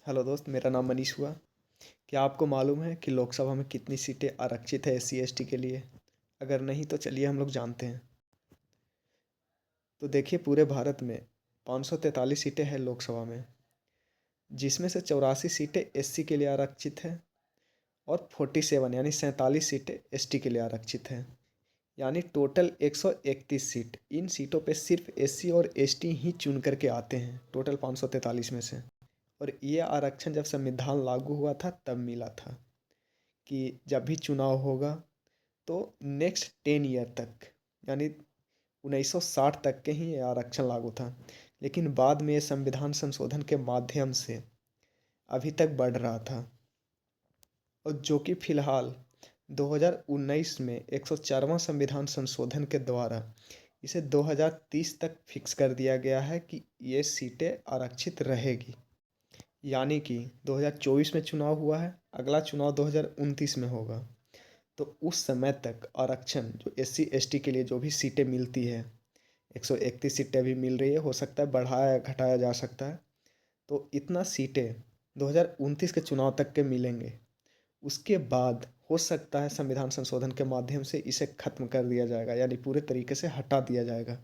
Hello दोस्त, मेरा नाम मनीष हुआ। क्या आपको मालूम है कि लोकसभा में कितनी सीटें आरक्षित है एससी एसटी के लिए? अगर नहीं तो चलिए हम लोग जानते हैं। तो देखिए, पूरे भारत में 543 सीटें हैं लोकसभा में, जिसमें से 84 सीटें एससी के लिए आरक्षित हैं और 47 यानी 47 सीटें एसटी के लिए आरक्षित हैं। यानी टोटल 131 सीट। इन सीटों पे सिर्फ एससी और एसटी ही चुन करके आते हैं टोटल 543 में से। और ये आरक्षण जब संविधान लागू हुआ था तब मिला था कि जब भी चुनाव होगा तो नेक्स्ट 10 ईयर तक, यानी 1960 तक के ही ये आरक्षण लागू था। लेकिन बाद में ये संविधान संशोधन के माध्यम से अभी तक बढ़ रहा था, और जो कि फिलहाल 2019 में 104वां संविधान संशोधन के द्वारा इसे 2030 तक फिक्स कर दिया गया है कि ये सीटें आरक्षित रहेगी। यानी कि 2024 में चुनाव हुआ है, अगला चुनाव 2029 में होगा। तो उस समय तक आरक्षण जो एससी एसटी के लिए जो भी सीटें मिलती है, 131 सीटें अभी मिल रही है, हो सकता है बढ़ाया घटाया जा सकता है। तो इतना सीटें 2029 के चुनाव तक के मिलेंगे। उसके बाद हो सकता है संविधान संशोधन के माध्यम से इसे खत्म कर दिया जाएगा, यानी पूरे तरीके से हटा दिया जाएगा।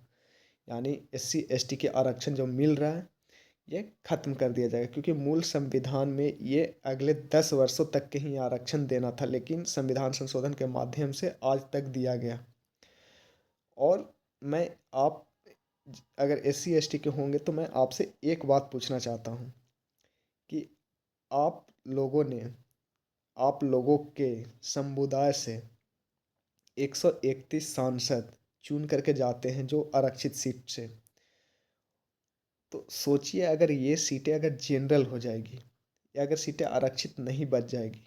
यानी एससी एसटी के आरक्षण जो मिल रहा है ये खत्म कर दिया जाएगा, क्योंकि मूल संविधान में ये अगले 10 वर्षों तक के ही आरक्षण देना था, लेकिन संविधान संशोधन के माध्यम से आज तक दिया गया। और मैं आप अगर एससी एसटी के होंगे तो मैं आपसे एक बात पूछना चाहता हूँ कि आप लोगों ने आप लोगों के समुदाय से 131 सांसद चुन करके जाते हैं जो आरक्षित सीट से। तो सोचिए, अगर ये सीटें अगर जनरल हो जाएगी या अगर सीटें आरक्षित नहीं बच जाएगी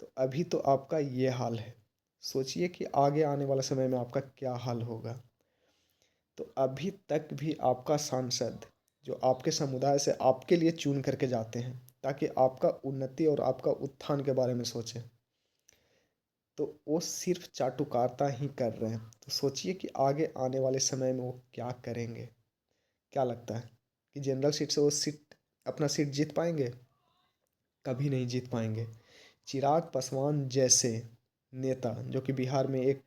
तो अभी तो आपका ये हाल है। सोचिए कि आगे आने वाले समय में आपका क्या हाल होगा। तो अभी तक भी आपका सांसद जो आपके समुदाय से आपके लिए चुन करके जाते हैं ताकि आपका उन्नति और आपका उत्थान के बारे में सोचें, तो वो सिर्फ चाटुकारिता ही कर रहे हैं। तो सोचिए कि आगे आने वाले समय में वो क्या करेंगे। क्या लगता है कि जनरल सीट से वो सीट अपना सीट जीत पाएंगे? कभी नहीं जीत पाएंगे। चिराग पासवान जैसे नेता, जो कि बिहार में एक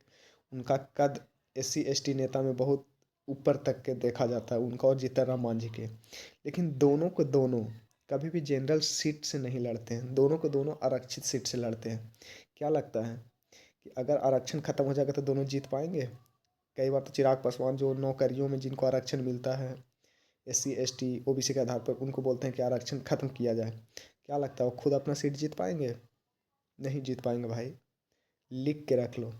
उनका कद एससी एसटी नेता में बहुत ऊपर तक के देखा जाता है, उनका और जीतन राम मांझी के, लेकिन दोनों को दोनों कभी भी जनरल सीट से नहीं लड़ते हैं, दोनों को दोनों आरक्षित सीट से लड़ते हैं। क्या लगता है कि अगर आरक्षण खत्म हो जाएगा तो दोनों जीत पाएंगे? कई बार तो चिराग पासवान जो नौकरियों में जिनको आरक्षण मिलता है एससी एसटी ओबीसी के आधार पर, उनको बोलते हैं कि आरक्षण खत्म किया जाए। क्या लगता है वो खुद अपना सीट जीत पाएंगे? नहीं जीत पाएंगे भाई। लिख के रख लो,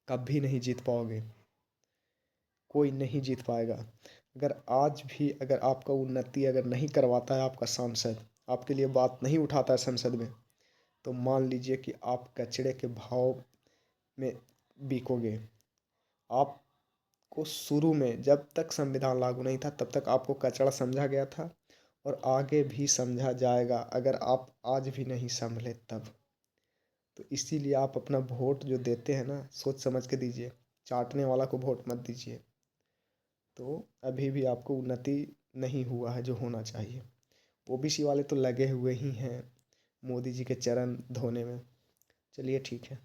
कभी नहीं जीत पाओगे। कोई नहीं जीत पाएगा। अगर आज भी अगर आपका उन्नति अगर नहीं करवाता है आपका सांसद, आपके लिए बात नहीं उठाता है संसद में, तो मान लीजिए कि आप कचड़े के भाव में बिकोगे। आपको शुरू में जब तक संविधान लागू नहीं था तब तक आपको कचड़ा समझा गया था, और आगे भी समझा जाएगा अगर आप आज भी नहीं संभले तब। तो इसीलिए आप अपना वोट जो देते हैं ना, सोच समझ के दीजिए। चाटने वाला को वोट मत दीजिए। तो अभी भी आपको उन्नति नहीं हुआ है जो होना चाहिए। ओबीसी वाले तो लगे हुए ही हैं मोदी जी के चरण धोने में। चलिए ठीक है।